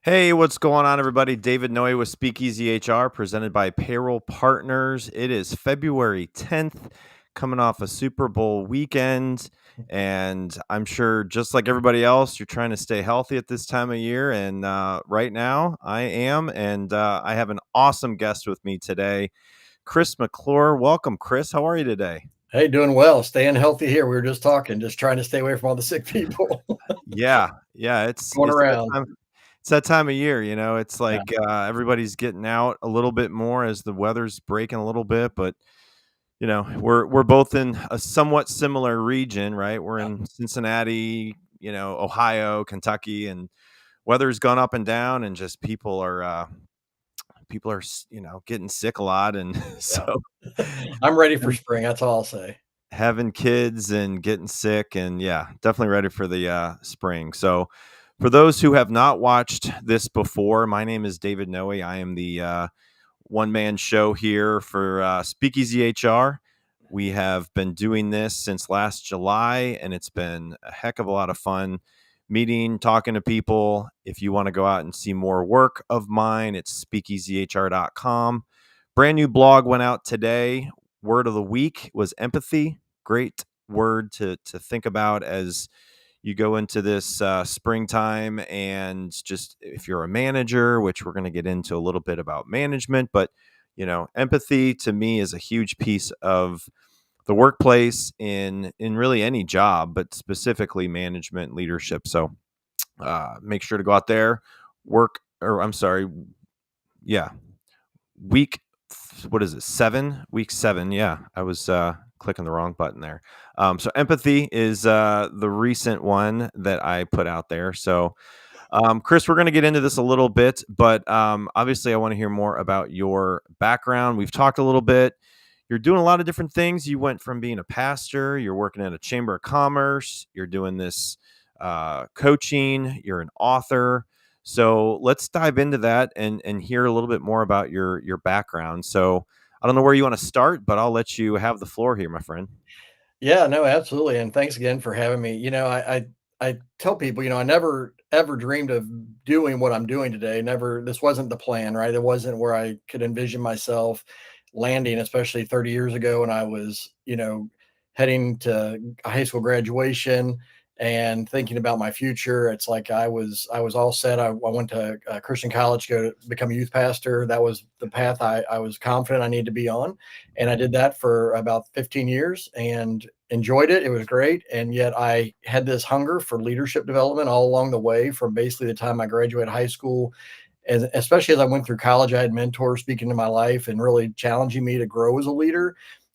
Hey, what's going on, everybody? David Noe with Speakeasy HR, presented by Payroll Partners. It is February 10th, coming off a Super Bowl weekend. And I'm sure, just like everybody else, you're trying to stay healthy at this time of year. And right now, I am. And I have an awesome guest with me today, Chris McClure. Welcome, Chris. How are you today? Hey, doing well, staying healthy here. We were just talking, just trying to stay away from all the sick people Yeah, it's going it's that around. time. It's that time of year, it's Yeah, like, everybody's getting out a little bit more as the weather's breaking a little bit, but, we're both in a somewhat similar region, right? We're yeah, in Cincinnati, Ohio, Kentucky, and weather's gone up and down, and just people are getting sick a lot, and yeah. so I'm ready for spring. That's all I'll say. having kids and getting sick, and yeah, definitely ready for the spring. So for those who have not watched this before, my name is David Noe. I am the one-man show here for Speakeasy HR. We have been doing this since last July, and it's been a heck of a lot of fun meeting, talking to people. If you want to go out and see more work of mine, it's speakeasyhr.com. Brand new blog went out today. Word of the week was empathy. Great word to think about as you go into this springtime, and just if you're a manager, which we're going to get into a little bit about management, but empathy to me is a huge piece of the workplace in really any job, but specifically management leadership. So make sure to go out there, work, or I'm sorry, yeah, week, what is it, 7, week 7. Yeah, I was clicking the wrong button there. So empathy is the recent one that I put out there. So Chris, we're going to get into this a little bit, but obviously I want to hear more about your background. We've talked a little bit. You're doing a lot of different things. You went from being a pastor, you're working at a chamber of commerce, you're doing this coaching, you're an author. So let's dive into that and hear a little bit more about your background. So I don't know where you want to start, but I'll let you have the floor here, my friend. Yeah, no, absolutely. And thanks again for having me. I tell people, I never ever dreamed of doing what I'm doing today. Never, this wasn't the plan, right? It wasn't where I could envision myself landing, especially 30 years ago when I was, heading to high school graduation and thinking about my future. It's like I was all set. I went to Christian college to go to become a youth pastor. That was the path I was confident I needed to be on. And I did that for about 15 years and enjoyed it. It was great. And yet I had this hunger for leadership development all along the way from basically the time I graduated high school. And especially as I went through college, I had mentors speaking to my life and really challenging me to grow as a leader.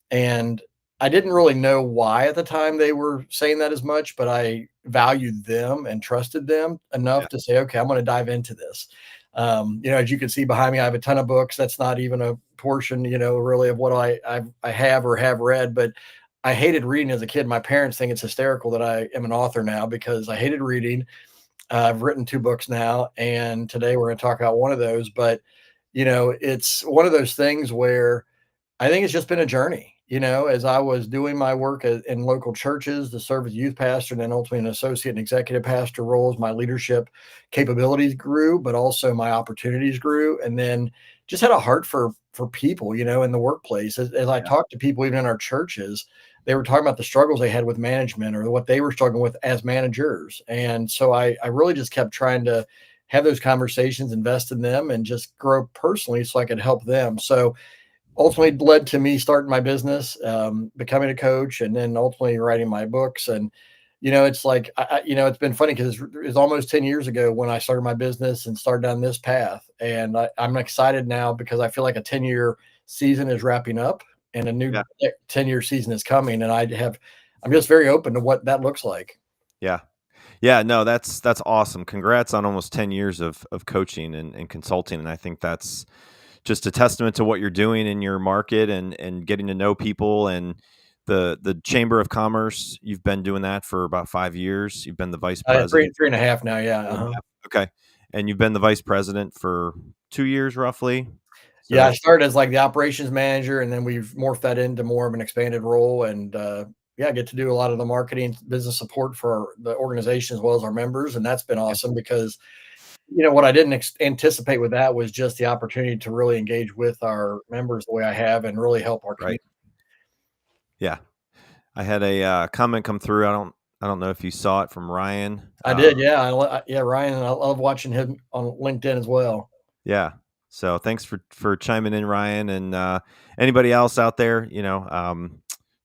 And I didn't really know why at the time they were saying that as much, but I valued them and trusted them Yeah. enough to say, okay, I'm going to dive into this. As you can see behind me, I have a ton of books. That's not even a portion, really of what I have or have read. But I hated reading as a kid. My parents think it's hysterical that I am an author now because I hated reading. I've written 2 books now, and today we're going to talk about one of those. But it's one of those things where I think it's just been a journey. As I was doing my work in local churches to serve as youth pastor and then ultimately an associate and executive pastor roles, my leadership capabilities grew, but also my opportunities grew. And then just had a heart for people, in the workplace. As I Yeah. talked to people even in our churches, they were talking about the struggles they had with management or what they were struggling with as managers. And so I really just kept trying to have those conversations, invest in them, and just grow personally so I could help them. So ultimately led to me starting my business, becoming a coach, and then ultimately writing my books. And it's like it's been funny because it's almost 10 years ago when I started my business and started down this path. And I'm excited now because I feel like a 10-year season is wrapping up and a new Yeah. 10-year season is coming. And I'm just very open to what that looks like. Yeah. Yeah, no, that's awesome. Congrats on almost 10 years of coaching and consulting. And I think that's just a testament to what you're doing in your market and getting to know people, and the Chamber of Commerce. You've been doing that for about 5 years. You've been the vice Three, president. three and a half now. Yeah. 3.5. Uh-huh. Okay. And you've been the vice president for 2 years roughly. Yeah, I So started as like the operations manager, and then we've morphed that into more of an expanded role. And yeah, I get to do a lot of the marketing, business support for the organization as well as our members, and that's been yeah, awesome because what I didn't anticipate with that was just the opportunity to really engage with our members the way I have and really help our Right. community. Yeah. I had a comment come through. I don't know if you saw it from Ryan. I did, yeah. Yeah, Ryan, I love watching him on LinkedIn as well. Yeah. So thanks for chiming in, Ryan, and anybody else out there.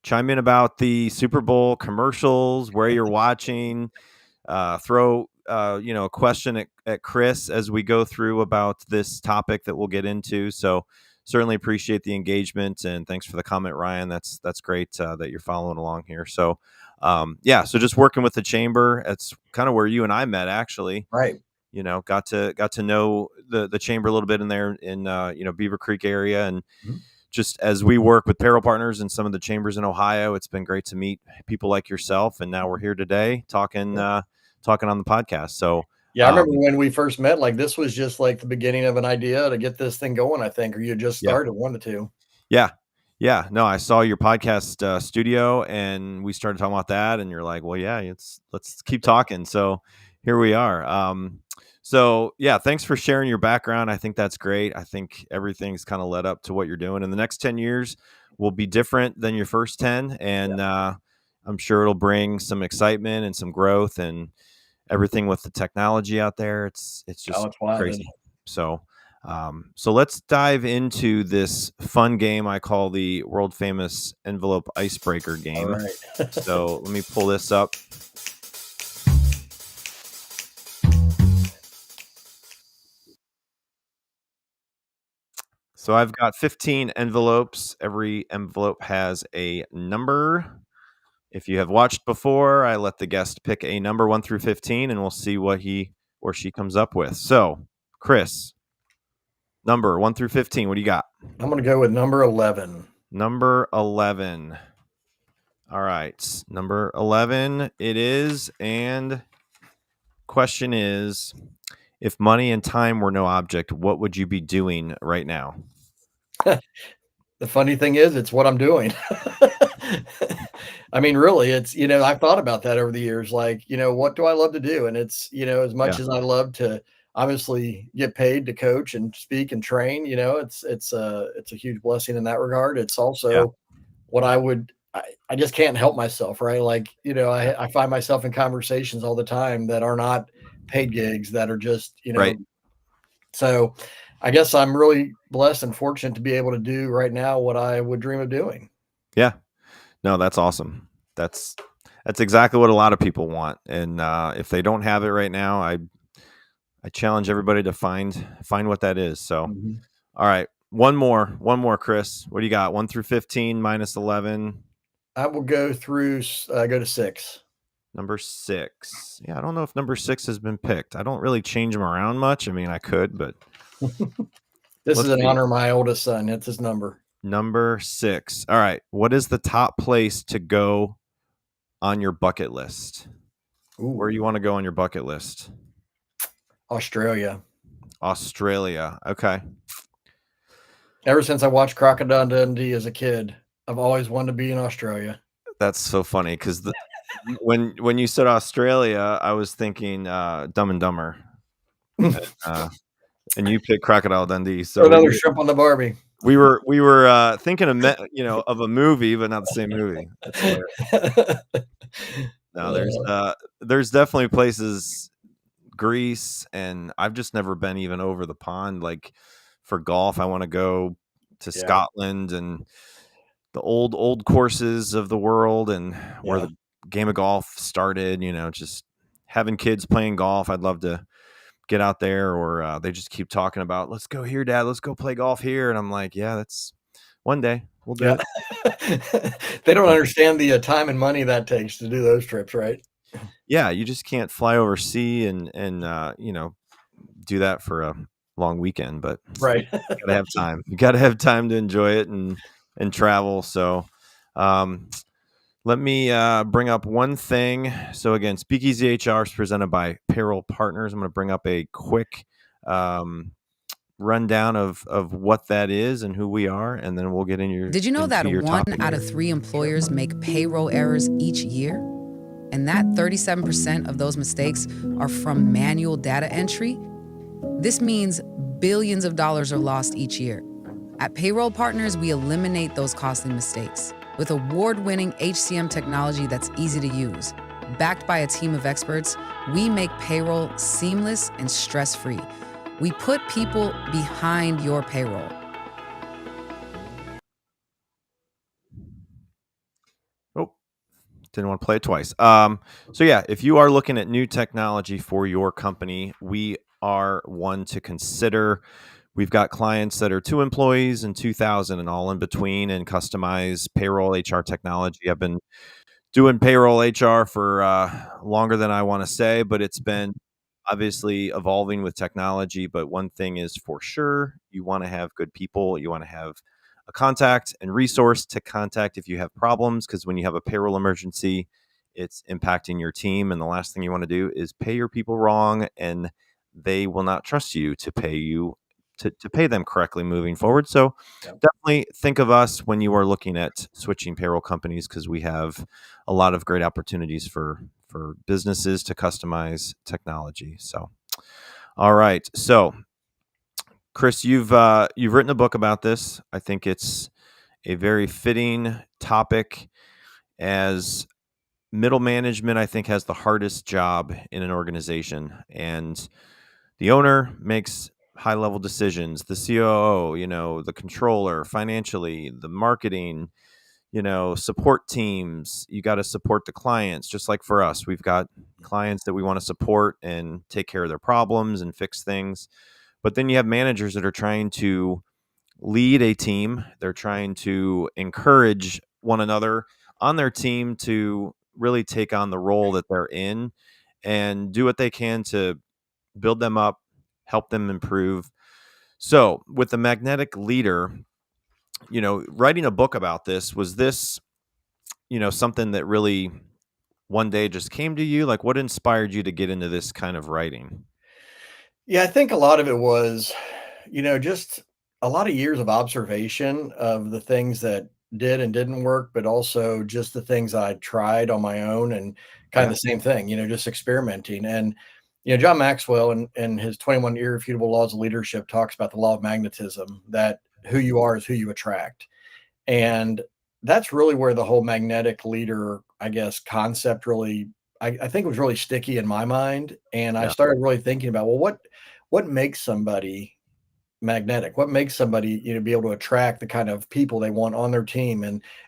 Chime in about the Super Bowl commercials, where you're watching. Throw a question at Chris as we go through about this topic that we'll get into. So certainly appreciate the engagement, and thanks for the comment, Ryan. That's great that you're following along here. So yeah, so just working with the chamber. It's kind of where you and I met, actually. Right. Got to know the chamber a little bit in there in Beaver Creek area, and Mhm. just as we work with payroll partners and some of the chambers in Ohio, it's been great to meet people like yourself. And now we're here today talking on the podcast. So Yeah, I remember when we first met, like, this was just, like, the beginning of an idea to get this thing going, I think, or you had just yeah, started, one of the 2. yeah, yeah. No, I saw your podcast studio, and we started talking about that. And you're like, well, yeah, let's keep talking. So here we are. So yeah, thanks for sharing your background. I think that's great. I think everything's kind of led up to what you're doing. And the next 10 years will be different than your first 10. And I'm sure it'll bring some excitement and some growth and everything with the technology out there. It's Oh, just it's wild, isn't crazy. So let's dive into this fun game I call the world famous envelope icebreaker All game. right. So let me pull this up. So I've got 15 envelopes. Every envelope has a number. If you have watched before, I let the guest pick a number 1 through 15, and we'll see what he or she comes up with. So, Chris, number 1 through 15, what do you got? I'm gonna go with number 11. Number 11. All right. Number 11 it is. And question is, if money and time were no object, what would you be doing right now? The funny thing is, it's what I'm doing. I mean, really, it's, I've thought about that over the years. Like, what do I love to do? And it's, as Yeah. much as I love to obviously get paid to coach and speak and train, it's a huge blessing in that regard. It's Yeah. also what I just can't help myself, right? Like, Yeah. I find myself in conversations all the time that are not paid gigs that are just, Right. so I guess I'm really blessed and fortunate to be able to do right now what I would dream of doing. Yeah. No, that's awesome. That's that's exactly what a lot of people want. And if they don't have it right now, I challenge everybody to find what that is. So, Mhm. all right, one more, Chris. What do you got? 1 through 15 minus 11. I will go through, go to 6. Number 6. Yeah, I don't know if number 6 has been picked. I don't really change them around much. I mean, I could, but This is let's in see. honor of my oldest son. It's his number. Number 6. All right. What is the top place to go on your bucket list? Where Ooh, you want to go on your bucket list? Australia. Australia. Okay. Ever since I watched Crocodile Dundee as a kid, I've always wanted to be in Australia. That's so funny because when you said Australia, I was thinking Dumb and Dumber, uh, and you picked Crocodile Dundee. So Another shrimp on the Barbie. we were thinking of of a movie, but not the same movie. That's hilarious. No, there's definitely places, Greece, and I've just never been even over the pond. Like for golf, I want to go to Yeah, Scotland and the old courses of the world and where yeah, the game of golf started. Just having kids playing golf. I'd love to get out there, or they just keep talking about, let's go here, Dad. Let's go play golf here, and I'm like, yeah, that's one day we'll do yeah. it. They don't understand the time and money that takes to do those trips, right? Yeah, you just can't fly over sea and do that for a long weekend, but Right. you gotta have time. You gotta have time to enjoy it and travel. So, um, let me bring up one thing. So again, Speakeasy HR is presented by Payroll Partners. I'm going to bring up a quick rundown of what that is and who we are, and then we'll get Did you know into that your one topic. out of 3 employers make payroll errors each year? And that 37% of those mistakes are from manual data entry? This means billions of dollars are lost each year. At Payroll Partners, we eliminate those costly mistakes with award-winning HCM technology that's easy to use. Backed by a team of experts, we make payroll seamless and stress-free. We put people behind your payroll. Oh, didn't want to play it twice. So yeah, if you are looking at new technology for your company, we are one to consider. We've got clients that are 2 employees and 2,000 and all in between, and customize payroll HR technology. I've been doing payroll HR for longer than I want to say, but it's been obviously evolving with technology. But one thing is for sure, you want to have good people. You want to have a contact and resource to contact if you have problems, because when you have a payroll emergency, it's impacting your team. And the last thing you want to do is pay your people wrong, and they will not trust you to pay you to pay them correctly moving forward. So definitely think of us when you are looking at switching payroll companies, because we have a lot of great opportunities for businesses to customize technology. So, all right. So, Chris, you've written a book about this. I think it's a very fitting topic, as middle management, I think, has the hardest job in an organization, and the owner makes high level decisions. The COO, the controller, financially, the marketing, support teams. You got to support the clients. Just like for us, we've got clients that we want to support and take care of their problems and fix things. But then you have managers that are trying to lead a team. They're trying to encourage one another on their team to really take on the role that they're in and do what they can to build them up, help them improve. So, with the magnetic leader, writing a book about this, was this, something that really one day just came to you? Like, what inspired you to get into this kind of writing? Yeah, I think a lot of it was, just a lot of years of observation of the things that did and didn't work, but also just the things I tried on my own and kind of Yeah. the same thing, just experimenting. And, John Maxwell and his 21 irrefutable laws of leadership talks about the law of magnetism, that who you are is who you attract. And that's really where the whole magnetic leader, I guess, concept really, I think was really sticky in my mind. And I Yeah. started really thinking about, well, what makes somebody magnetic? What makes somebody, be able to attract the kind of people they want on their team,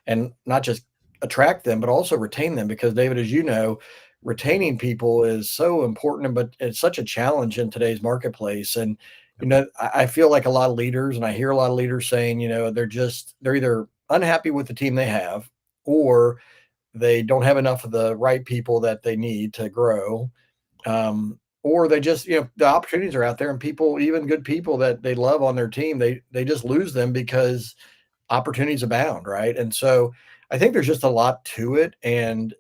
and not just attract them, but also retain them? Because David, as you know, retaining people is so important, but it's such a challenge in today's marketplace. And I feel like a lot of leaders, and I hear a lot of leaders saying, they're either unhappy with the team they have, or they don't have enough of the right people that they need to grow, or they just, the opportunities are out there, and people, even good people that they love on their team, they just lose them because opportunities abound, right? And so I think there's just a lot to it. And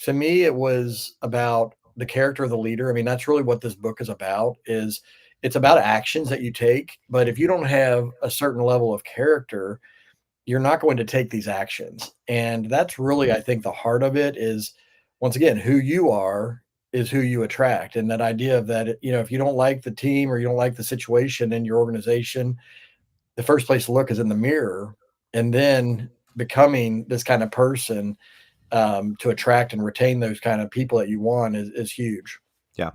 to me, it was about the character of the leader. I mean, that's really what this book is about. Is It's about actions that you take, but if you don't have a certain level of character, you're not going to take these actions. And that's really, I think, the heart of it is, once again, who you are is who you attract. And that idea of that, if you don't like the team or you don't like the situation in your organization, the first place to look is in the mirror, and then becoming this kind of person, to attract and retain those kind of people that you want is huge. Yeah.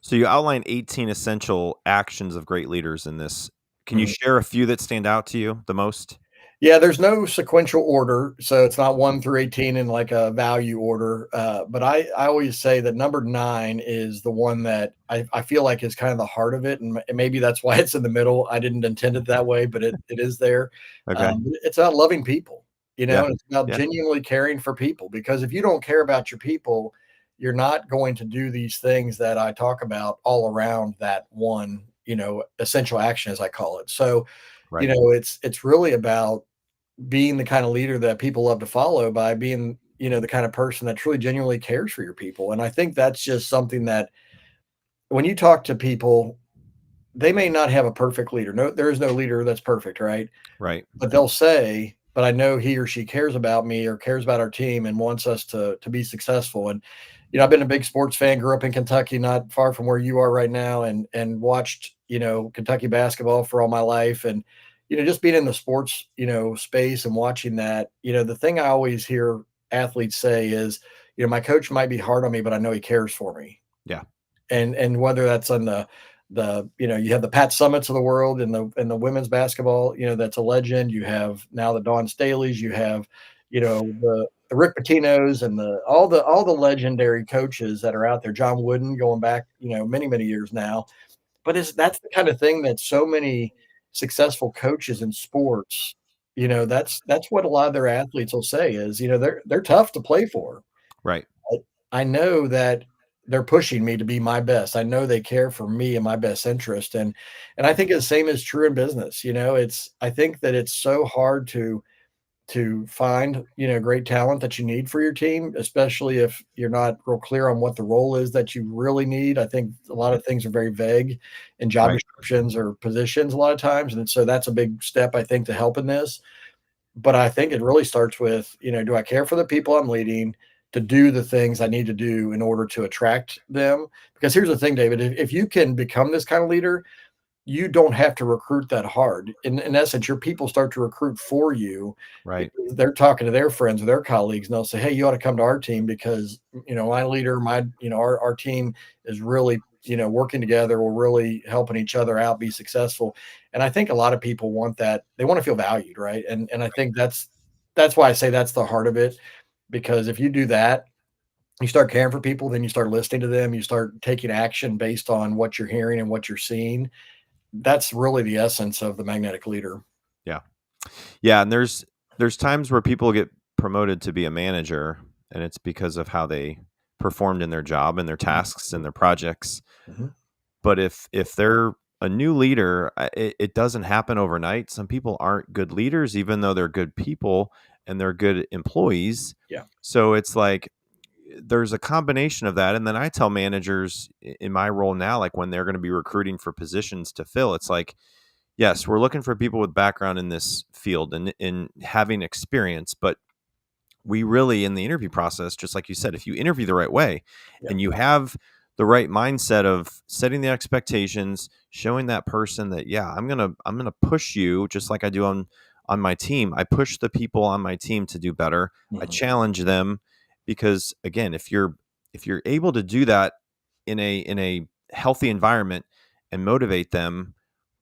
So you outline 18 essential actions of great leaders in this. Can you Mhm. share a few that stand out to you the most? Yeah, there's no sequential order, so it's not 1 through 18 in like a value order. But I always say that number 9 is the one that I feel like is kind of the heart of it, and maybe that's why it's in the middle. I didn't intend it that way, but it is there. Okay. It's about loving people, Yeah. and it's about Yeah. genuinely caring for people. Because if you don't care about your people, you're not going to do these things that I talk about all around that one, essential action, as I call it. So, Right. it's really about being the kind of leader that people love to follow, by being, the kind of person that truly genuinely cares for your people. And I think that's just something that, when you talk to people, they may not have a perfect leader. No, there is no leader that's perfect, right? Right. But they'll say, but I know he or she cares about me or cares about our team and wants us to be successful. And I've been a big sports fan, grew up in Kentucky, not far from where you are right now, and watched, Kentucky basketball for all my life. And, just being in the sports, space and watching that, the thing I always hear athletes say is, my coach might be hard on me, but I know he cares for me. Yeah. And whether that's on you have the Pat Summits of the world in the women's basketball, that's a legend. You have now the Dawn Staleys, you have, the Rick Pitino's and all the legendary coaches that are out there, John Wooden going back, many, many years now. But that's the kind of thing that so many successful coaches in sports, that's what a lot of their athletes will say is, they're tough to play for. Right. I know that they're pushing me to be my best. I know they care for me and my best interest. And I think the same is true in business. I think that it's so hard to find, great talent that you need for your team, especially if you're not real clear on what the role is that you really need. I think a lot of things are very vague in job Right. descriptions or positions a lot of times. And so that's a big step, I think, to help in this. But I think it really starts with, do I care for the people I'm leading to do the things I need to do in order to attract them? Because here's the thing, David, if you can become this kind of leader, you don't have to recruit that hard. In essence, your people start to recruit for you Right. because they're talking to their friends or their colleagues, and they'll say, "Hey, you ought to come to our team because my leader, our team is really working together. We're really helping each other out, be successful." And I think a lot of people want that. They want to feel valued, right? And I think that's why I say that's the heart of it. Because if you do that, you start caring for people, then you start listening to them, you start taking action based on what you're hearing and what you're seeing. That's really the essence of the magnetic leader. Yeah. Yeah, and there's times where people get promoted to be a manager, and it's because of how they performed in their job and their tasks and their projects. Mhm. But if they're a new leader, it doesn't happen overnight. Some people aren't good leaders, even though they're good people and they're good employees. Yeah. So it's like there's a combination of that. And then I tell managers in my role now, like when they're going to be recruiting for positions to fill, it's like, yes, we're looking for people with background in this field and in having experience, but we really, in the interview process, just like you said, if you interview the right way Yeah. and you have the right mindset of setting the expectations, showing that person that, yeah, I'm gonna push you just like I do on my team. I push the people on my team to do better. I Mhm. challenge them because again, if you're able to do that in a healthy environment and motivate them,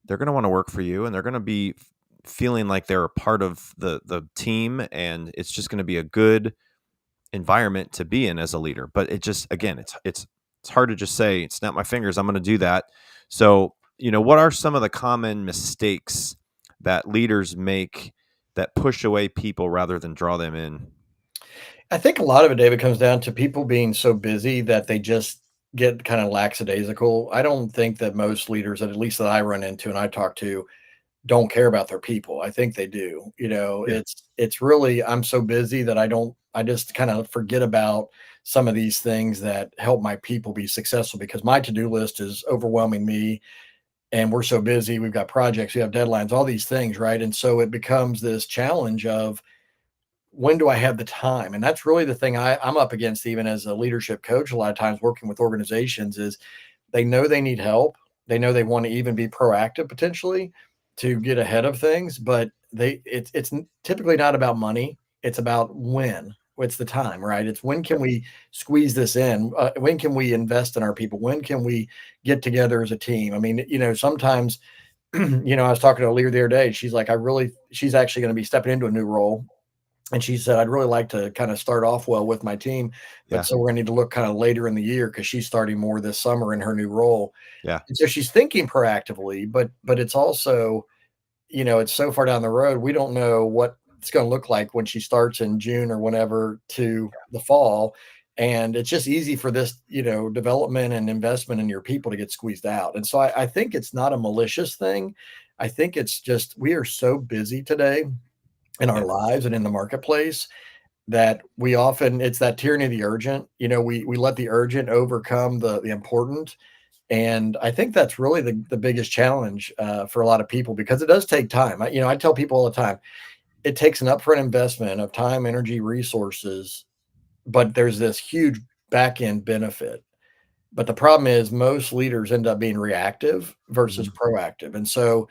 they're going to want to work for you and they're going to be feeling like they're a part of the team, and it's just going to be a good environment to be in as a leader. But it just, again, it's hard to just say, snap my fingers, I'm going to do that. So, what are some of the common mistakes that leaders make that push away people rather than draw them in? I think a lot of it, David, comes down to people being so busy that they just get kind of lackadaisical. I don't think that most leaders, at least that I run into and I talk to, don't care about their people. I think they do. Yeah. It's really I'm so busy that I just kind of forget about some of these things that help my people be successful because my to-do list is overwhelming me and we're so busy. We've got projects, we have deadlines, all these things, right? And so it becomes this challenge of when do I have the time? And that's really the thing I'm up against even as a leadership coach, a lot of times working with organizations is they know they need help. They know they want to even be proactive potentially to get ahead of things, but it's typically not about money. It's about when. It's the time, right? It's when can we squeeze this in? When can we invest in our people? When can we get together as a team? I mean, sometimes, I was talking to a leader the other day. She's actually going to be stepping into a new role. And she said, I'd really like to kind of start off well with my team, but Yeah. so we're going to need to look kind of later in the year because she's starting more this summer in her new role. Yeah. And so she's thinking proactively, but it's also, it's so far down the road. We don't know what it's going to look like when she starts in June or whenever to the fall. And it's just easy for this, development and investment in your people to get squeezed out. And so I think it's not a malicious thing. I think it's just we are so busy today in our Yeah. lives and in the marketplace that we often it's that tyranny of the urgent. We let the urgent overcome the important. And I think that's really the biggest challenge for a lot of people because it does take time. I tell people all the time, it takes an upfront investment of time, energy, resources, but there's this huge back end benefit. But the problem is most leaders end up being reactive versus Mhm. proactive. And so,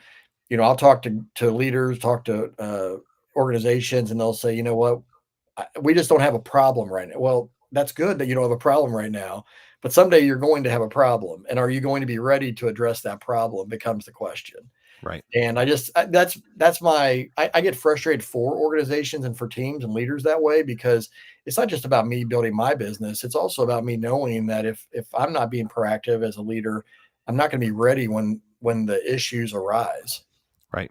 I'll talk to leaders, talk to organizations, and they'll say, you know what, we just don't have a problem right now. Well, that's good that you don't have a problem right now, but someday you're going to have a problem. And are you going to be ready to address that problem becomes the question. Right. And that's I get frustrated for organizations and for teams and leaders that way because it's not just about me building my business. It's also about me knowing that if I'm not being proactive as a leader, I'm not going to be ready when the issues arise. Right.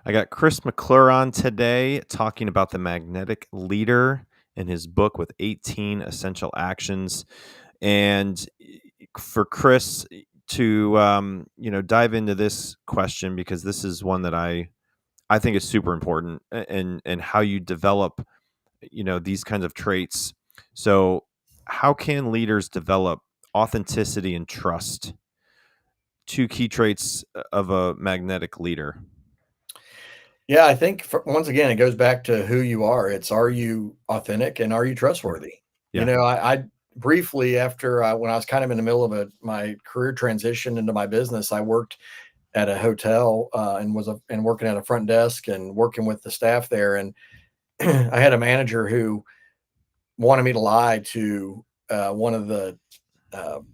I got Chris McClure on today talking about the magnetic leader in his book with 18 essential actions. And for Chris to dive into this question, because this is one that I think is super important, and how you develop these kinds of traits. So how can leaders develop authenticity and trust, two key traits of a magnetic leader? Yeah, I think once again, it goes back to who you are. Are you authentic and are you Yeah. trustworthy? Yeah. I briefly when I was kind of in the middle of my career transition into my business, I worked at a hotel and working at a front desk and working with the staff there. And I had a manager who wanted me to lie to one of the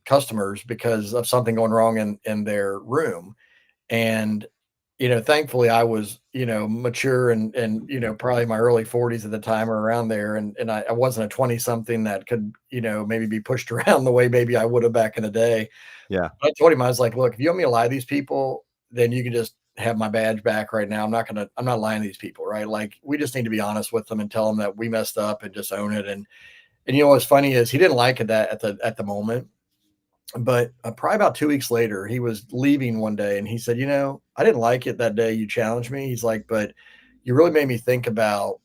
customers because of something going wrong in their room. And thankfully I was, mature and probably my early 40s at the time or around there. And I wasn't a 20 something that could, maybe be pushed around the way maybe I would have back in the day. Yeah. I told him, I was like, look, if you want me to lie to these people, then you can just have my badge back right now. I'm not lying to these people, right? Like we just need to be honest with them and tell them that we messed up and just own it. And what's funny is he didn't like it that at the moment, but probably about 2 weeks later, he was leaving one day and he said, I didn't like it that day you challenged me. He's like, but you really made me think about,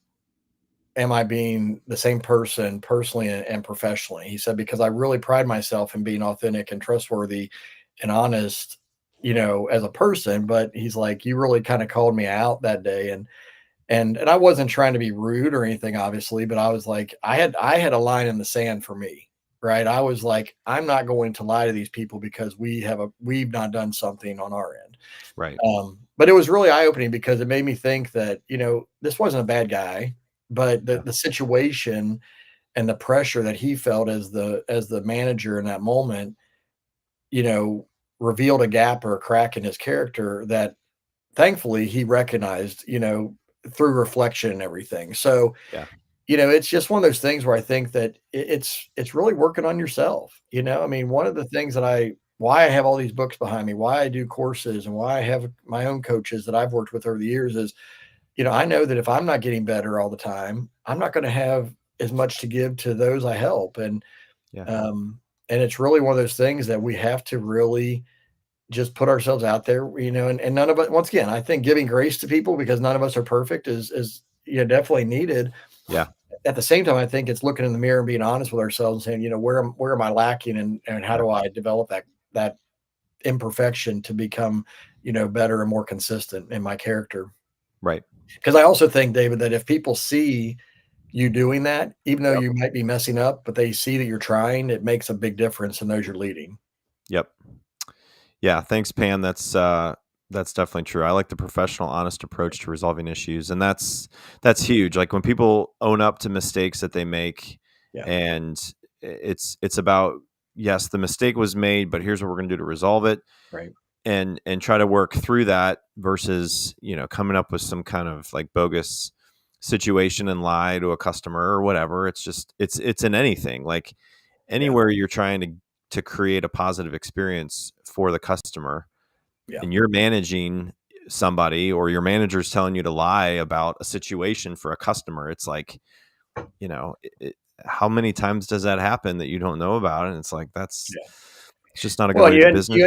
am I being the same person personally and professionally? He said, because I really pride myself in being authentic and trustworthy and honest, as a person. But he's like, you really kind of called me out that day. And I wasn't trying to be rude or anything, obviously, but I was like, I had a line in the sand for me, right? I was like, I'm not going to lie to these people because we've not done something on our end. Right. But it was really eye opening because it made me think that this wasn't a bad guy, but the Yeah. the situation and the pressure that he felt as the manager in that moment, you know, revealed a gap or a crack in his character that thankfully he recognized, through reflection and everything. So, Yeah. it's just one of those things where I think that it's really working on yourself. I mean, one of the things that why I have all these books behind me, why I do courses and why I have my own coaches that I've worked with over the years is, I know that if I'm not getting better all the time, I'm not going to have as much to give to those I help. Yeah. Um, and it's really one of those things that we have to really just put ourselves out there, and none of us, once again, I think giving grace to people because none of us are perfect is definitely needed. Yeah. At the same time, I think it's looking in the mirror and being honest with ourselves and saying, where am I lacking and how Yeah. do I develop that imperfection to become, better and more consistent in my character. Right. Because I also think, David, that if people see you doing that, even though Yep. you might be messing up, but they see that you're trying, it makes a big difference in those you're leading. Yep. Yeah. Thanks, Pam. That's definitely true. I like the professional, honest approach to resolving issues, and that's huge. Like when people own up to mistakes that they make, Yeah. and it's about, yes, the mistake was made, but here's what we're going to do to resolve it, Right. and try to work through that versus coming up with some kind of like bogus situation and lie to a customer or whatever. It's just it's in anything, like Yeah. anywhere you're trying to create a positive experience for the customer, Yeah. and you're managing somebody, or your manager's telling you to lie about a situation for a customer. It's like, how many times does that happen that you don't know about? And it's like, Yeah. it's just not a good Well, way to do business.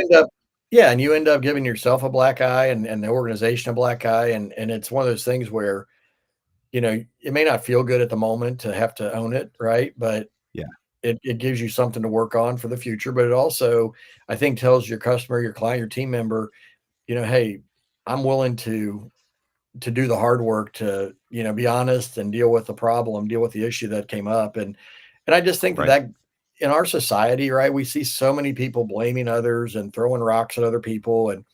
you end up giving yourself a black eye and the organization a black eye. And it's one of those things where, it may not feel good at the moment to have to own it. Right. But Yeah. it gives you something to work on for the future. But it also, I think, tells your customer, your client, your team member, hey, I'm willing to do the hard work to, be honest and deal with the problem, deal with the issue that came up. And I just think that Right. in our society, right, we see so many people blaming others and throwing rocks at other people. And,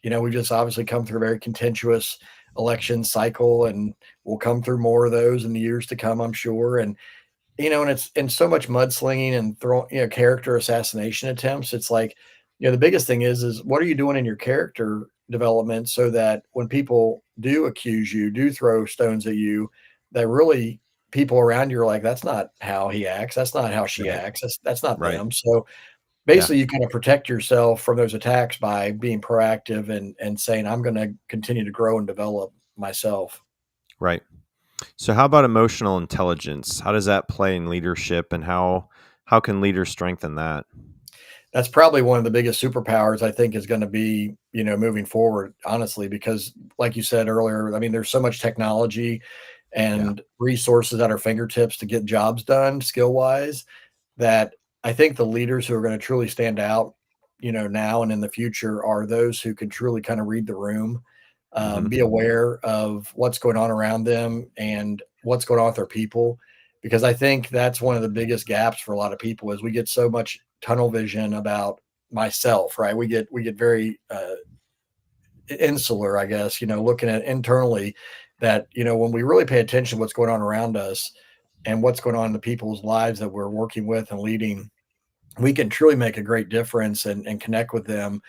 we just obviously come through a very contentious election cycle, and we'll come through more of those in the years to come, I'm sure. And it's and so much mudslinging and throwing, character assassination attempts. It's like, the biggest thing is what are you doing in your character development so that when people do accuse you, do throw stones at you, that really people around you are like, that's not how he acts. That's not how she Right. acts. That's not Right. them. So Yeah. basically you kind of protect yourself from those attacks by being proactive and saying, I'm going to continue to grow and develop myself. Right. So how about emotional intelligence? How does that play in leadership, and how can leaders strengthen that? That's probably one of the biggest superpowers I think is going to be, moving forward, honestly, because like you said earlier, I mean, there's so much technology Yeah. and resources at our fingertips to get jobs done skill wise, that I think the leaders who are going to truly stand out, now and in the future, are those who can truly kind of read the room, Mhm. be aware of what's going on around them and what's going on with their people. Because I think that's one of the biggest gaps for a lot of people is we get so much tunnel vision about myself, right? We get very insular, I guess, looking at internally, that, when we really pay attention to what's going on around us and what's going on in the people's lives that we're working with and leading, we can truly make a great difference and connect with them.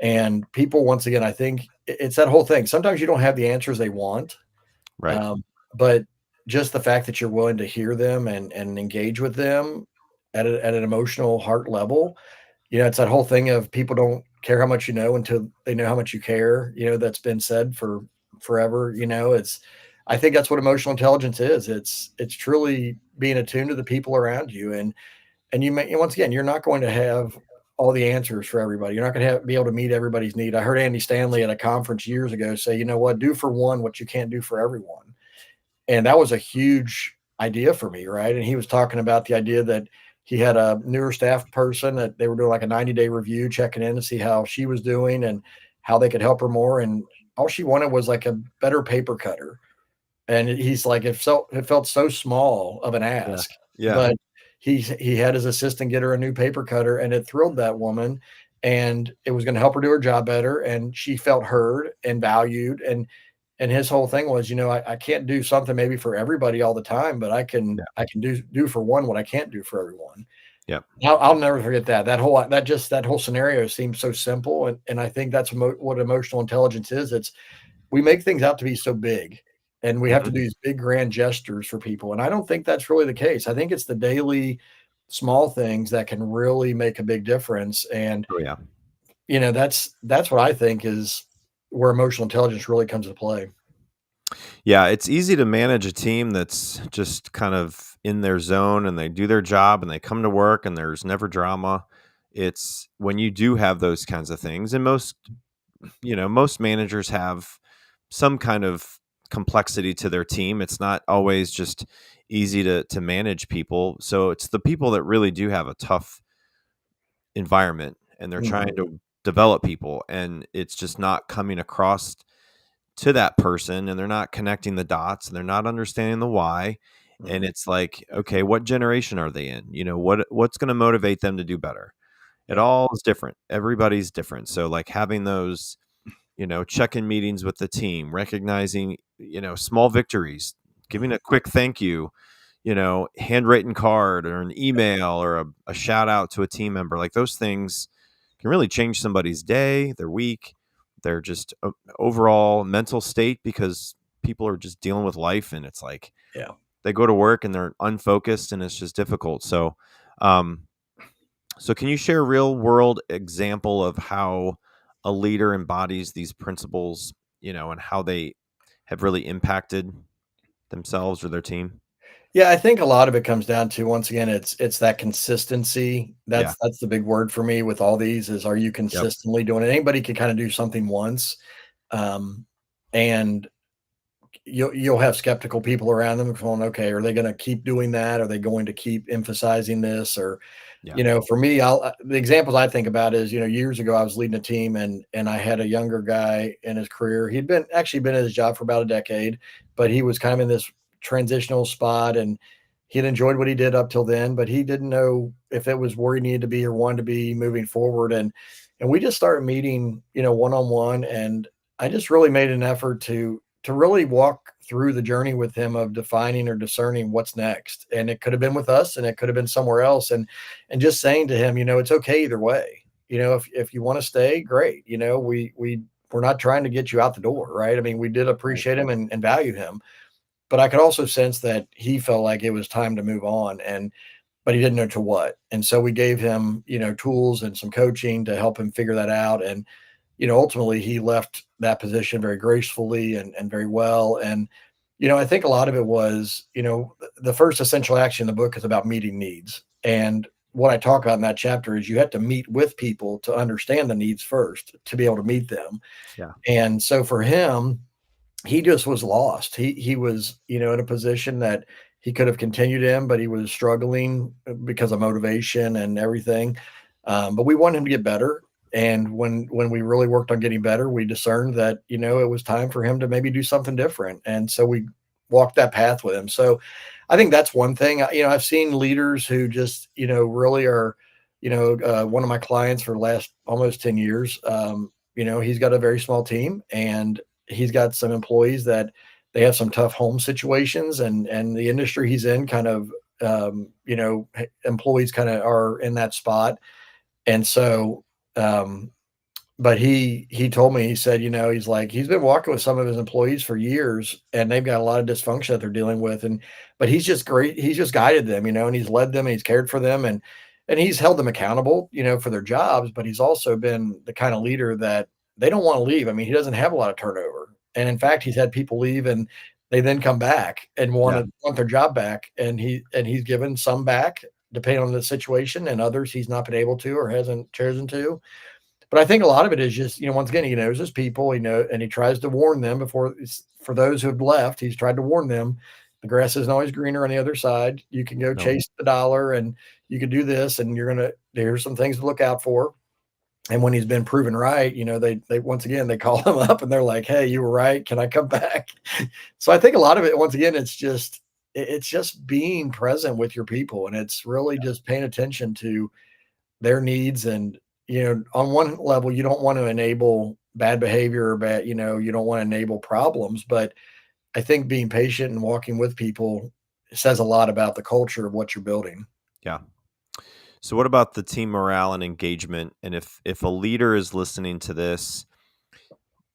And people, once again, I think it's that whole thing. Sometimes you don't have the answers they want, Right. um, but just the fact that you're willing to hear them and engage with them at an emotional heart level, it's that whole thing of people don't care how much you know until they know how much you care. That's been said for forever. I think that's what emotional intelligence is. It's truly being attuned to the people around you, and you may, once again, you're not going to have all the answers for everybody. You're not going to be able to meet everybody's need. I heard Andy Stanley at a conference years ago say, you know what, do for one what you can't do for everyone. And that was a huge idea for me, right? And he was talking about the idea that he had a newer staff person that they were doing like a 90-day review, checking in to see how she was doing and how they could help her more. And all she wanted was like a better paper cutter. And he's like, it felt so small of an Yeah. ask, Yeah. but he had his assistant get her a new paper cutter, and it thrilled that woman, and it was going to help her do her job better, and she felt heard and valued. And his whole thing was, I can't do something maybe for everybody all the time, but I can Yeah. I can do for one what I can't do for everyone. Yeah. I'll never forget that. That whole scenario seems so simple, and I think that's what emotional intelligence is. It's we make things out to be so big, and we have to Mhm. do these big grand gestures for people. And I don't think that's really the case. I think it's the daily small things that can really make a big difference. And, Oh, yeah. that's what I think is where emotional intelligence really comes to play. Yeah, it's easy to manage a team that's just kind of in their zone and they do their job and they come to work and there's never drama. It's when you do have those kinds of things, and most managers have some kind of complexity to their team. It's not always just easy to manage people. So it's the people that really do have a tough environment and they're trying Mhm, to develop people, and it's just not coming across to that person, and they're not connecting the dots and they're not understanding the why. And mhm. it's like, okay, what generation are they in? What's going to motivate them to do better? It Yeah, all is different. Everybody's different. So like having those, check-in meetings with the team, recognizing, small victories, giving a quick thank you, handwritten card or an email or a shout out to a team member. Like those things can really change somebody's day, their week, their just overall mental state, because people are just dealing with life, and it's like yeah. they go to work and they're unfocused and it's just difficult. Um, so can you share a real world example of how a leader embodies these principles, and how they have really impacted themselves or their team? Yeah, I think a lot of it comes down to, once again, it's that consistency. Yeah. That's the big word for me with all these is, are you Yep. consistently doing it? Anybody can kind of do something once, um, and you'll have skeptical people around them going, okay, are they going to keep doing that? Are they going to keep emphasizing this? Or, Yeah. for me, the examples I think about is, years ago I was leading a team, and I had a younger guy in his career. He'd been in his job for about a decade, but he was kind of in this transitional spot, and He had enjoyed what he did up till then, but he didn't know if it was where he needed to be or wanted to be moving forward. And we just started meeting, one on one, and I just really made an effort to really walk through the journey with him of defining or discerning what's next. And it could have been with us, and it could have been somewhere else. And just saying to him, it's okay either way. If you want to stay, great. We're not trying to get you out the door, right? I mean, we did Right. appreciate him and value him, but I could also sense that he felt like it was time to move on, but he didn't know to what. And so we gave him, tools and some coaching to help him figure that out. And ultimately he left that position very gracefully and very well. And I think a lot of it was, the first essential action in the book is about meeting needs. And what I talk about in that chapter is you have to meet with people to understand the needs first to be able to meet them. Yeah. And so for him, he just was lost. He was, in a position that he could have continued in, but he was struggling because of motivation and everything. But we wanted him to get better. And when we really worked on getting better, we discerned that, it was time for him to maybe do something different. And so we walked that path with him. So I think that's one thing. I've seen leaders who just, really are, one of my clients for the last almost 10 years. He's got a very small team, and he's got some employees that they have some tough home situations, and the industry he's in kind of, employees kind of are in that spot. And so, um, but he told me, he said, he's like, he's been walking with some of his employees for years, and they've got a lot of dysfunction that they're dealing with. But he's just great. He's just guided them, and he's led them, and he's cared for them, and he's held them accountable, for their jobs. But he's also been the kind of leader that they don't want to leave. I mean, he doesn't have a lot of turnover. And in fact, he's had people leave and they then come back and Yeah. want their job back. And he's given some back depending on the situation, and others he's not been able to or hasn't chosen to. But I think a lot of it is just, once again, he knows his people, and he tries to warn them for those who have left, he's tried to warn them. The grass isn't always greener on the other side. You can go No. chase the dollar, and you can do this, and there's some things to look out for. And when he's been proven right, they once again, they call him up and they're like, "Hey, you were right. Can I come back?" So I think a lot of it, once again, it's just being present with your people, and it's really just paying attention to their needs. And on one level, you don't want to enable bad behavior or bad, you don't want to enable problems. But I think being patient and walking with people says a lot about the culture of what you're building. Yeah. So what about the team morale and engagement? And if a leader is listening to this,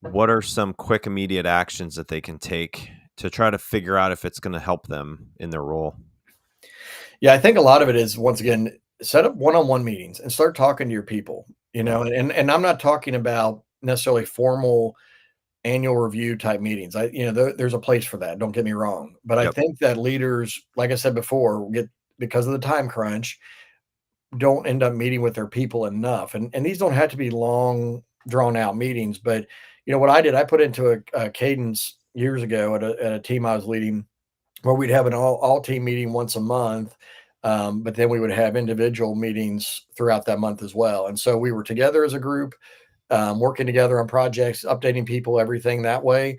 what are some quick immediate actions that they can take to try to figure out if it's going to help them in their role? Yeah, I think a lot of it is, once again, set up one-on-one meetings and start talking to your people, Yeah. and I'm not talking about necessarily formal annual review type meetings. There's a place for that. Don't get me wrong. But I Yep. think that leaders, like I said before, get, because of the time crunch, don't end up meeting with their people enough. And these don't have to be long, drawn out meetings. But what I did, I put into a cadence years ago at a team I was leading, where we'd have an all team meeting once a month. But then we would have individual meetings throughout that month as well. And so we were together as a group, working together on projects, updating people, everything that way.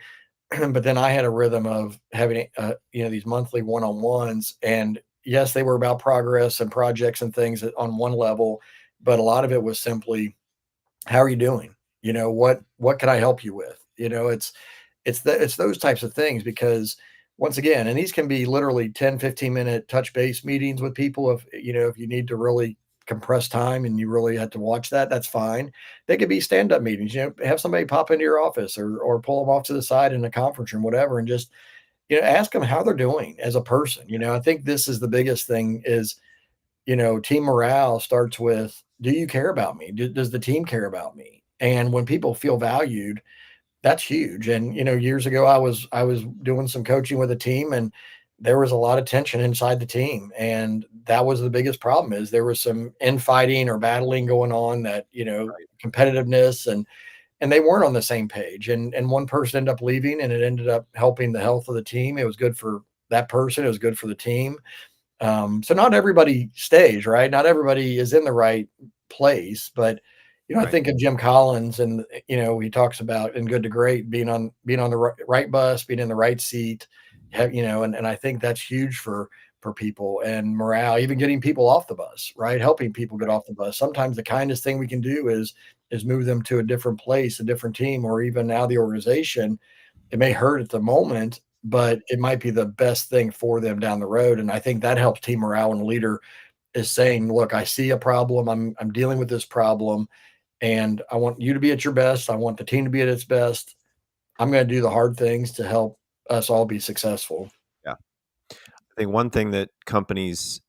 But then I had a rhythm of having, these monthly one-on-ones, and yes, they were about progress and projects and things on one level, but a lot of it was simply, how are you doing? What can I help you with? It's those types of things, because once again, and these can be literally 10-15 minute touch base meetings with people. If you need to really compress time and you really have to watch that, that's fine. They could be stand-up meetings. Have somebody pop into your office, or pull them off to the side in a conference room, whatever, and just ask them how they're doing as a person. I think this is the biggest thing is, team morale starts with, do you care about me? Does the team care about me? And when people feel valued, that's huge. And years ago, I was doing some coaching with a team, and there was a lot of tension inside the team, and that was the biggest problem. Is there was some infighting or battling going on, that Right. competitiveness, and they weren't on the same page, and one person ended up leaving, and it ended up helping the health of the team. It was good for that person. It was good for the team. So not everybody stays, right? Not everybody is in the right place. But I Right. think of Jim Collins, and he talks about in Good to Great, being on the right bus, being in the right seat, and I think that's huge for for people and morale, even getting people off the bus, right? Helping people get off the bus. Sometimes the kindest thing we can do is move them to a different place, a different team, or even now the organization. It may hurt at the moment, but it might be the best thing for them down the road. And I think that helps team morale when a leader is saying, look, I see a problem. I'm dealing with this problem and I want you to be at your best. I want the team to be at its best. I'm going to do the hard things to help us all be successful. Yeah. I think one thing that companies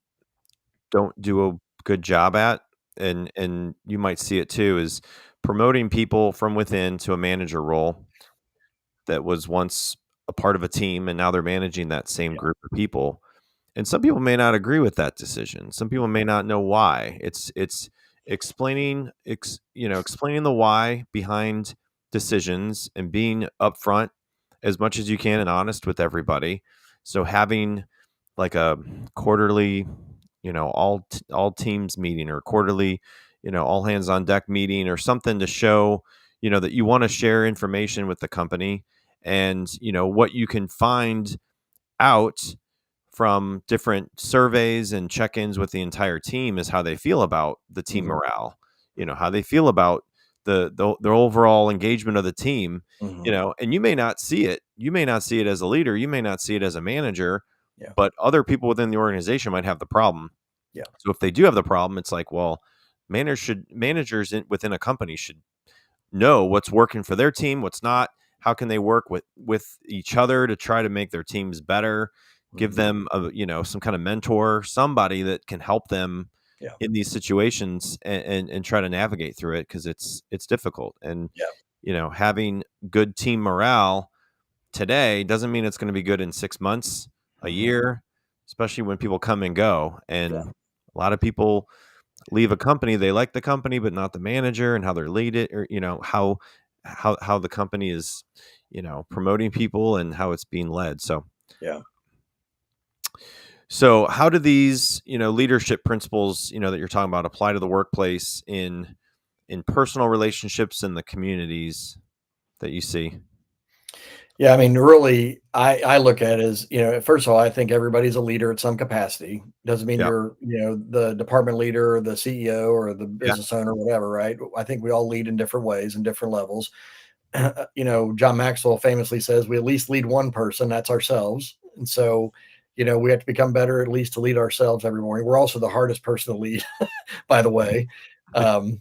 don't do a good job at, and you might see it too, is promoting people from within to a manager role that was once a part of a team and now they're managing that same Yeah. group of people. And some people may not agree with that decision. Some people may not know why. It's explaining the why behind decisions and being upfront as much as you can and honest with everybody. So having like a quarterly, all teams meeting, or quarterly, all hands on deck meeting, or something to show, that you want to share information with the company, and what you can find out from different surveys and check-ins with the entire team is how they feel about the team Mhm. morale, how they feel about the overall engagement of the team, Mhm. and you may not see it. You may not see it as a leader. You may not see it as a manager, Yeah. but other people within the organization might have the problem. Yeah. So if they do have the problem, it's like, well, managers within a company should know what's working for their team, what's not. How can they work with each other to try to make their teams better? Give Mhm. them some kind of mentor, somebody that can help them Yeah. in these situations, and try to navigate through it, because it's difficult. And Yeah. having good team morale today doesn't mean it's going to be good in 6 months, a Mhm. year, especially when people come and go. Yeah. And a lot of people leave a company, they like the company but not the manager and how they're lead it, or how the company is promoting people and how it's being led. Yeah. So how do these leadership principles that you're talking about apply to the workplace, in personal relationships and the communities that you see? Yeah, I mean, really, I look at it as, first of all, I think everybody's a leader at some capacity. Doesn't mean Yeah. you're, the department leader or the CEO or the Yeah. business owner, whatever, right? I think we all lead in different ways and different levels. John Maxwell famously says we at least lead one person, that's ourselves. And so, we have to become better at least to lead ourselves every morning. We're also the hardest person to lead, by the way. Um,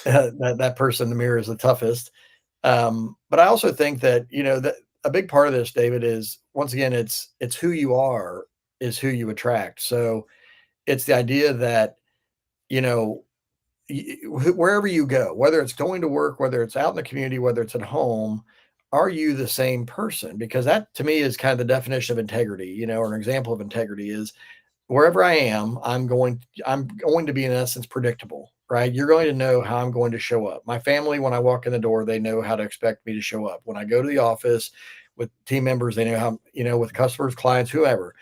that person in the mirror is the toughest. But I also think that, that a big part of this, David, is once again, it's who you are is who you attract. So it's the idea that, you know, wherever you go, whether it's going to work, whether it's out in the community, whether it's at home, are you the same person? Because that to me is kind of the definition of integrity, or an example of integrity is wherever I am, I'm going to be in essence predictable, right? You're going to know how I'm going to show up. My family, when I walk in the door, they know how to expect me to show up. When I go to the office with team members, they know how, with customers, clients, whoever.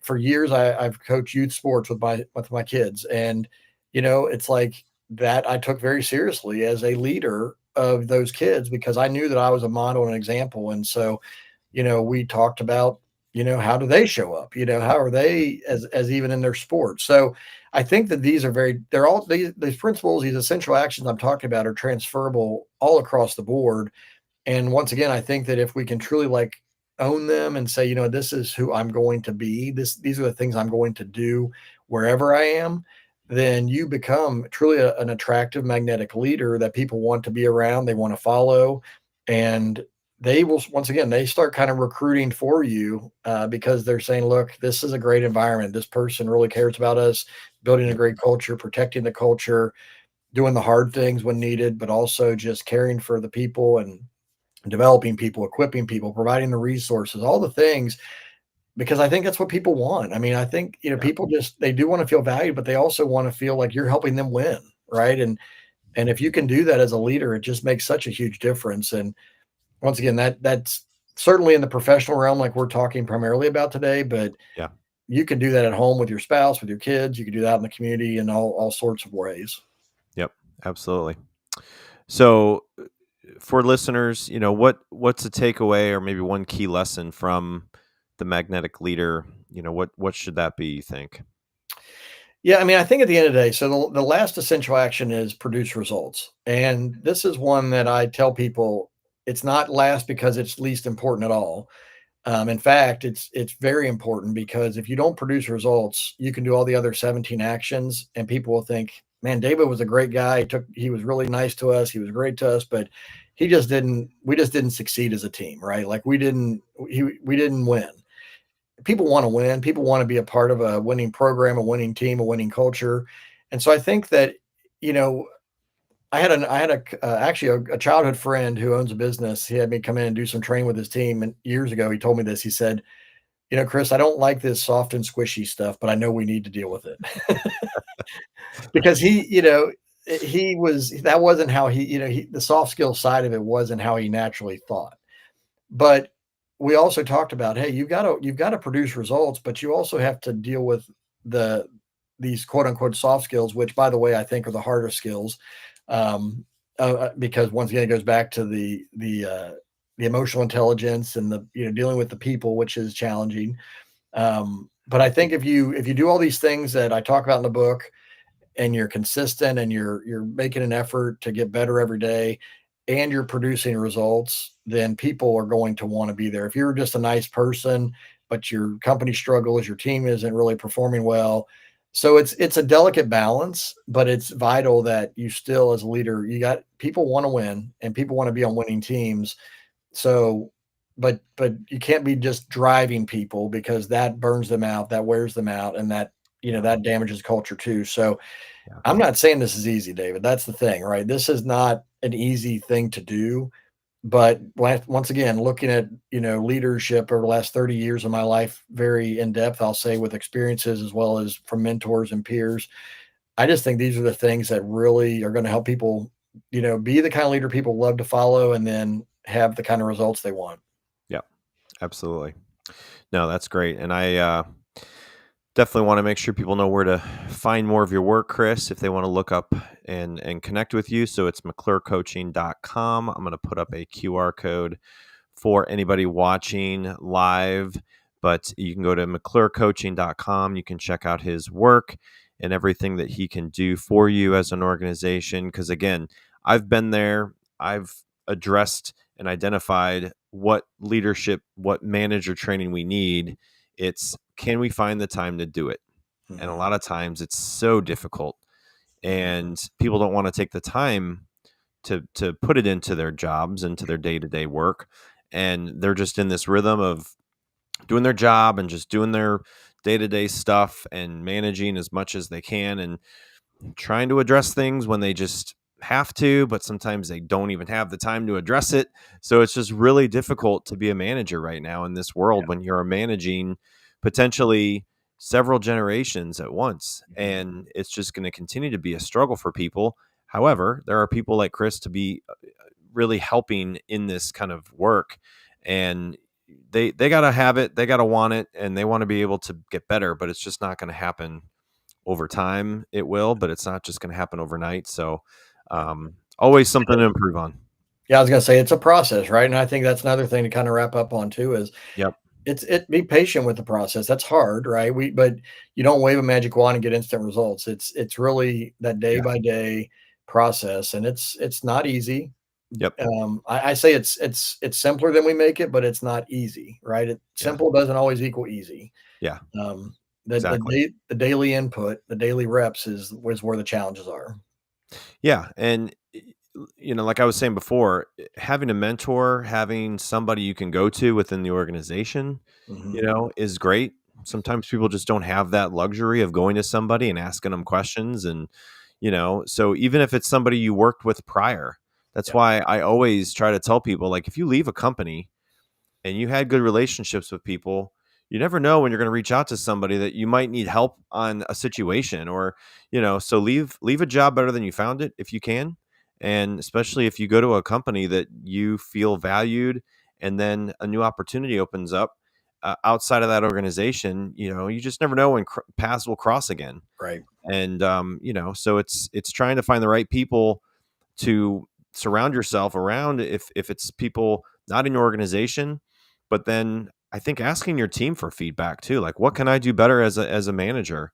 For years I've coached youth sports with my kids, and it's like that I took very seriously as a leader of those kids because I knew that I was a model and an example. And so we talked about, how do they show up? How are they as even in their sports? So I think that they're all these principles, these essential actions I'm talking about are transferable all across the board. And once again, I think that if we can truly like own them and say, this is who I'm going to be, these are the things I'm going to do wherever I am, then you become truly an attractive magnetic leader that people want to be around, they want to follow, and they will once again they start kind of recruiting for you because they're saying, look, this is a great environment. This person really cares about us, building a Yep. great culture, protecting the culture, doing the hard things when needed, but also just caring for the people and developing people, equipping people, providing the resources, all the things, because I think that's what people want. I mean, I think, Yeah. people just, they do want to feel valued, but they also want to feel like you're helping them win. Right. And if you can do that as a leader, it just makes such a huge difference. And once again, that's certainly in the professional realm, like we're talking primarily about today, but Yeah. you can do that at home with your spouse, with your kids. You can do that in the community in all sorts of ways. Yep. Absolutely. So for listeners, what's a takeaway or maybe one key lesson from the magnetic leader, what should that be, you think? Yeah, I mean, I think at the end of the day, so the last essential action is produce results. And this is one that I tell people it's not last because it's least important at all. In fact, it's very important because if you don't produce results, you can do all the other 17 actions, and people will think, "Man, David was a great guy. He was really nice to us. He was great to us, but he just didn't. We just didn't succeed as a team, right? Like we didn't win." People want to win. People want to be a part of a winning program, a winning team, a winning culture, and so I think that you know I had a actually a childhood friend who owns a business. He had me come in and do some training with his team, and years ago he told me this. He said, Chris, I don't like this soft and squishy stuff, but I know we need to deal with it." Because he was that wasn't how the soft skill side of it wasn't how he naturally thought. But we also talked about, hey, you've got to produce results, but you also have to deal with the these quote unquote soft skills, which by the way, I think are the harder skills. Because once again, it goes back to the emotional intelligence and the dealing with the people, which is challenging. But I think if you do all these things that I talk about in the book, and you're consistent and you're making an effort to get better every day and you're producing results, then people are going to want to be there. If you're just a nice person, but your company struggles, your team isn't really performing well. So it's a delicate balance, but it's vital that you still as a leader, you got people want to win and people want to be on winning teams. So but you can't be just driving people because that burns them out, that wears them out, and that Yeah. that damages culture too. So Yeah. I'm not saying this is easy, David. That's the thing, right? This is not an easy thing to do. But once again, looking at leadership over the last 30 years of my life, very in depth, I'll say with experiences as well as from mentors and peers, I just think these are the things that really are going to help people, be the kind of leader people love to follow, and then have the kind of results they want. Yeah, absolutely. No, that's great. And I definitely want to make sure people know where to find more of your work, Chris, if they want to look up and connect with you. So it's McClureCoaching.com. I'm going to put up a QR code for anybody watching live, but you can go to McClureCoaching.com. You can check out his work and everything that he can do for you as an organization. Because again, I've been there. I've addressed and identified what leadership, what manager training we need. It's, can we find the time to do it? And a Mhm. lot of times it's so difficult, and people don't want to take the time to put it into their jobs, into their day-to-day work, and they're just in this rhythm of doing their job and just doing their day-to-day stuff and managing as much as they can and trying to address things when they just have to, but sometimes they don't even have the time to address it. So it's just really difficult to be a manager right now in this Yeah. world when you're managing potentially several generations at once. Mhm. And it's just going to continue to be a struggle for people. However, there are people like Chris to be really helping in this kind of work. And they got to have it, they got to want it, and they want to be able to get better, but it's just not going to happen over time. It will, but it's not just going to happen overnight. So always something to improve on. Yeah, I was gonna say it's a process, right? And I think that's another thing to kind of wrap up on too is Yep. be patient with the process. That's hard, right? But you don't wave a magic wand and get instant results. It's really that day Yeah. by day process, and it's not easy. Yep. I say it's simpler than we make it, but it's not easy, right? Yeah. Simple doesn't always equal easy. Yeah. Um, Exactly. the daily input, the daily reps is where the challenges are. Yeah. And, like I was saying before, having a mentor, having somebody you can go to within the organization, Hmm. is great. Sometimes people just don't have that luxury of going to somebody and asking them questions. And, so even if it's somebody you worked with prior, that's Yeah, why I always try to tell people, like, if you leave a company and you had good relationships with people, you never know when you're going to reach out to somebody that you might need help on a situation, or, so leave a job better than you found it if you can. And especially if you go to a company that you feel valued and then a new opportunity opens up outside of that organization, you just never know when paths will cross again. right. And, so it's trying to find the right people to surround yourself around, if it's people not in your organization, but then I think asking your team for feedback too, like what can I do better as a manager?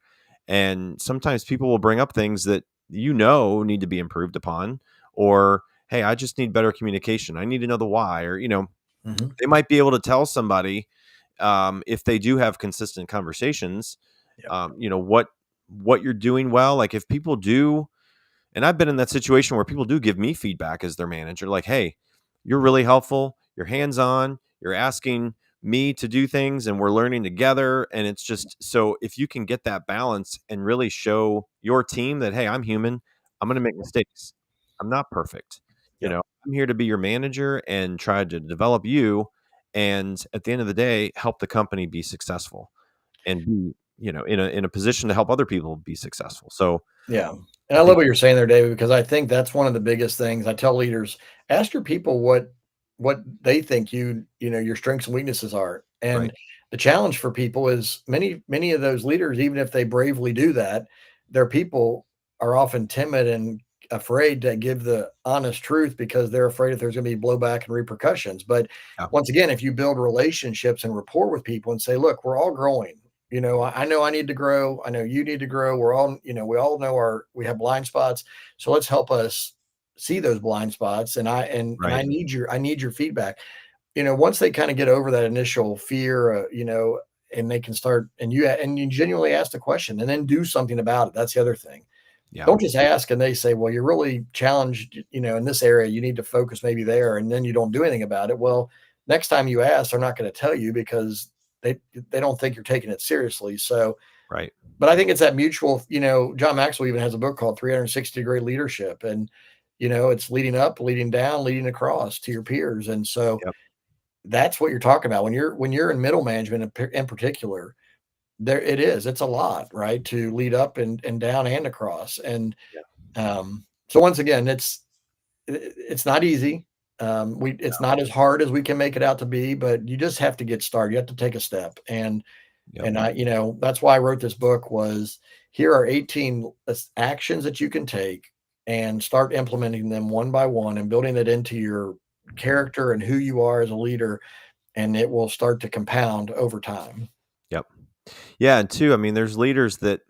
And sometimes people will bring up things that need to be improved upon, or hey, I just need better communication. I need to know the why, or Mhm. they might be able to tell somebody if they do have consistent conversations, Yep. what you're doing well. Like if people do, and I've been in that situation where people do give me feedback as their manager, like, hey, you're really helpful. You're hands on. You're asking me to do things and we're learning together. And it's just so if you can get that balance and really show your team that, hey, I'm human, I'm going to make mistakes. I'm not perfect. Yep. I'm here to be your manager and try to develop you. And at the end of the day, help the company be successful and be, in a position to help other people be successful. So Yeah. And I I love think, what you're saying there, David, because I think that's one of the biggest things I tell leaders, ask your people what they think your strengths and weaknesses are. right. And the challenge for people is many of those leaders, even if they bravely do that, their people are often timid and afraid to give the honest truth because they're afraid if there's going to be blowback and repercussions. But Yeah. once again, if you build relationships and rapport with people and say, look, we're all growing. I know I need to grow. I know you need to grow. We all know we have blind spots. So let's help us see those blind spots. And Right. I need your feedback. Once they kind of get over that initial fear, and they can start and you genuinely ask the question and then do something about it. That's the other thing. Yeah. Don't just ask and they say, well, you're really challenged, in this area, you need to focus maybe there, and then you don't do anything about it. Well, next time you ask, they're not going to tell you because they don't think you're taking it seriously. So, Right. but I think it's that mutual, John Maxwell even has a book called 360-degree leadership. And, it's leading up, leading down, leading across to your peers. And so Yep. that's what you're talking about when you're in middle management in particular. It's a lot, right, to lead up and down and across. And Yeah. so once again, it's not easy. It's not as hard as we can make it out to be, but you just have to get started. You have to take a step. Yep. And that's why I wrote this book. Was here are 18 actions that you can take and start implementing them one by one and building it into your character and who you are as a leader, and it will start to compound over time. Yep. Yeah. And two, I mean, there's leaders that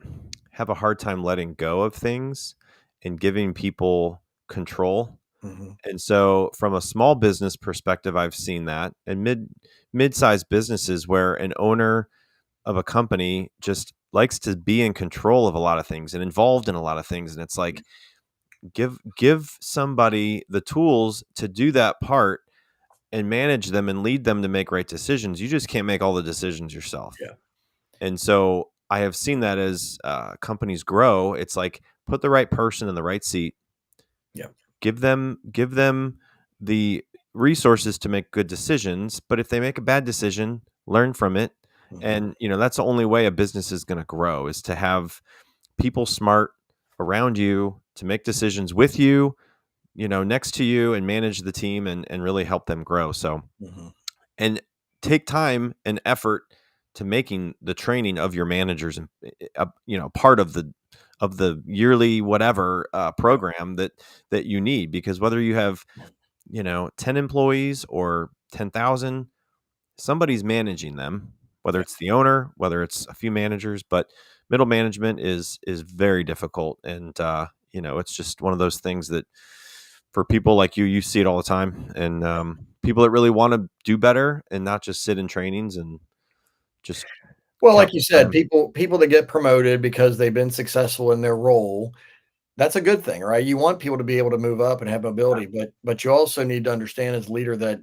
have a hard time letting go of things and giving people control. Mhm. And so from a small business perspective, I've seen that, and mid-sized businesses where an owner of a company just likes to be in control of a lot of things and involved in a lot of things. And it's like, give somebody the tools to do that part and manage them and lead them to make right decisions. You just can't make all the decisions yourself. Yeah. And so I have seen that as companies grow, it's like put the right person in the right seat, Yeah. give them the resources to make good decisions. But if they make a bad decision, learn from it. Mhm. And that's the only way a business is going to grow, is to have people smart around you to make decisions with you, next to you, and manage the team and really help them grow. So, Mhm. and take time and effort to making the training of your managers and part of the yearly whatever Yeah. program that you need, because whether you have 10 employees or 10,000, somebody's managing them, whether Yeah. it's the owner, whether it's a few managers. But middle management is very difficult. And it's just one of those things that for people like you see it all the time. And people that really want to do better and not just sit in trainings and just Well, count like you said, time. people that get promoted because they've been successful in their role, that's a good thing, right? You want people to be able to move up and have mobility, but you also need to understand as a leader that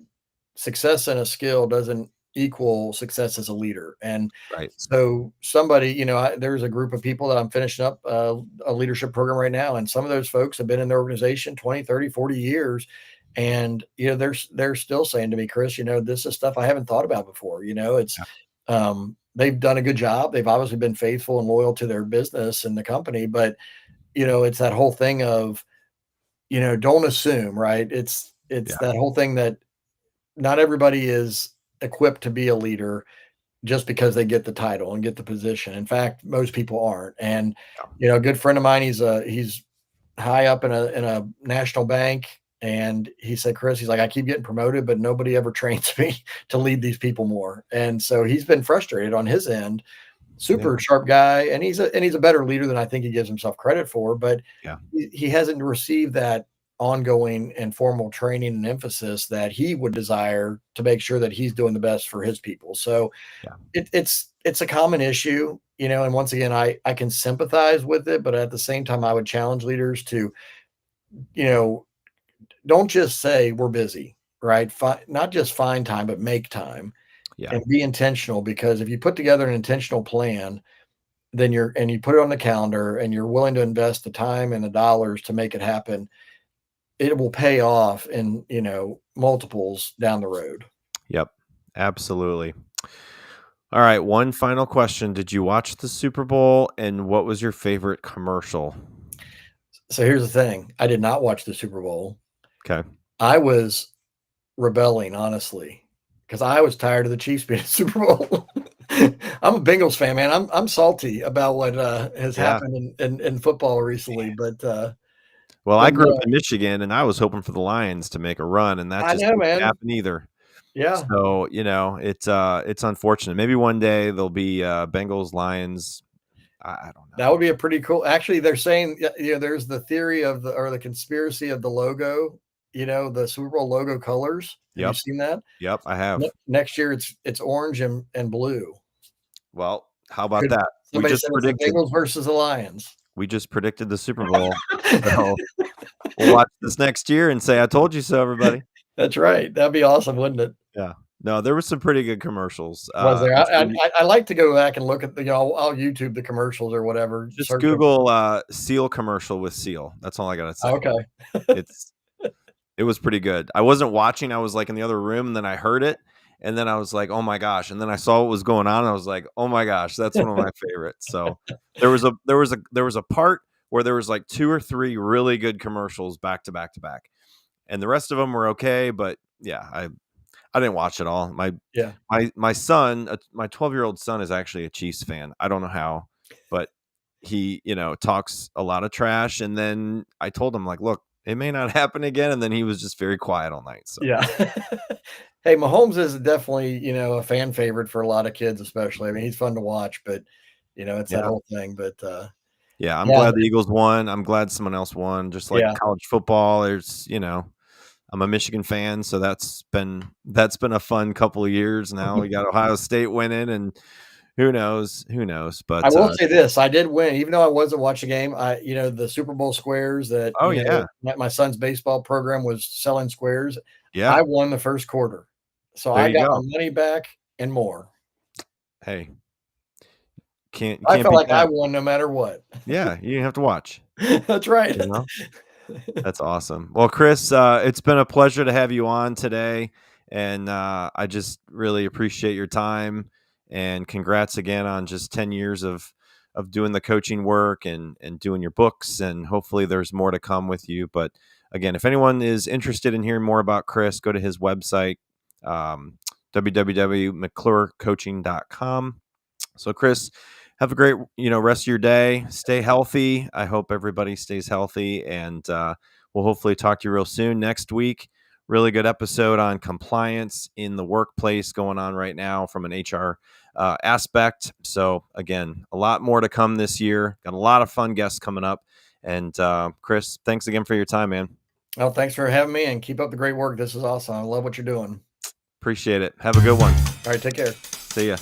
success in a skill doesn't equal success as a leader. And Right. so somebody, there's a group of people that I'm finishing up a leadership program right now. And some of those folks have been in the organization 20, 30, 40 years. And, they're still saying to me, Chris, this is stuff I haven't thought about before. Yeah. They've done a good job. They've obviously been faithful and loyal to their business and the company, but it's that whole thing of, don't assume, right? It's Yeah. that whole thing that not everybody is equipped to be a leader just because they get the title and get the position. In fact, most people aren't. And Yeah. a good friend of mine, he's high up in a national bank. And he said, Chris, he's like, I keep getting promoted, but nobody ever trains me to lead these people more. And so he's been frustrated on his end. Super sharp guy, and he's a better leader than I think he gives himself credit for. But Yeah. he hasn't received that ongoing and formal training and emphasis that he would desire to make sure that he's doing the best for his people. So Yeah. It's a common issue, and once again, I can sympathize with it, but at the same time, I would challenge leaders to, don't just say we're busy, right? Not just find time, but make time Yeah. and be intentional, because if you put together an intentional plan, then you put it on the calendar and you're willing to invest the time and the dollars to make it happen, it will pay off in, multiples down the road. Yep. Absolutely. All right. One final question. Did you watch the Super Bowl, and what was your favorite commercial? So here's the thing. I did not watch the Super Bowl. Okay. I was rebelling, honestly, because I was tired of the Chiefs being a Super Bowl. I'm a Bengals fan, man. I'm salty about what has happened in football recently, but well, I grew up in Michigan, and I was hoping for the Lions to make a run, and that just didn't happen either. Yeah. So it's unfortunate. Maybe one day there'll be Bengals, Lions. I don't know. That would be a pretty cool. Actually, they're saying, there's the theory of the conspiracy of the logo. The Super Bowl logo colors. Have you seen that? Yep, I have. Next year it's orange and blue. Well, how about that? We just predicted the Bengals versus the Lions. We just predicted the Super Bowl. So we'll watch this next year and say, I told you so, everybody. That's right. That'd be awesome, wouldn't it? Yeah. No, there was some pretty good commercials. Was there? I like to go back and look at I'll YouTube the commercials or whatever. Just Google Seal commercial with Seal. That's all I gotta say. Okay. It was pretty good. I wasn't watching. I was like in the other room, and then I heard it, and then I was like, oh my gosh. And then I saw what was going on, and I was like, oh my gosh, that's one of my favorites. So there was a part where there was like 2 or 3 really good commercials back to back to back. And the rest of them were okay, but yeah, I didn't watch it all. My son, my 12-year-old son is actually a Chiefs fan. I don't know how, but he, talks a lot of trash. And then I told him, like, look, it may not happen again. And then he was just very quiet all night. So yeah. Hey, Mahomes is definitely, a fan favorite for a lot of kids, especially. I mean, he's fun to watch, but it's that whole thing. But I'm glad the Eagles won. I'm glad someone else won. Just like college football, there's, I'm a Michigan fan, so that's been a fun couple of years now. We got Ohio State winning, and who knows? But I will say this: I did win, even though I wasn't watching the game. The Super Bowl squares that my son's baseball program was selling squares. Yeah, I won the first quarter, so I got my money back and more. Hey, I felt like I won no matter what. Yeah, you didn't have to watch. That's right. That's awesome. Well, Chris, it's been a pleasure to have you on today, and I just really appreciate your time, and congrats again on just 10 years of doing the coaching work and doing your books, and hopefully there's more to come with you. But again, if anyone is interested in hearing more about Chris, go to his website, www.McClurecoaching.com. So Chris, have a great, rest of your day. Stay healthy. I hope everybody stays healthy, and we'll hopefully talk to you real soon next week. Really good episode on compliance in the workplace going on right now from an HR aspect. So again, a lot more to come this year. Got a lot of fun guests coming up. And Chris, thanks again for your time, man. Well, thanks for having me, and keep up the great work. This is awesome. I love what you're doing. Appreciate it. Have a good one. All right, take care. See ya.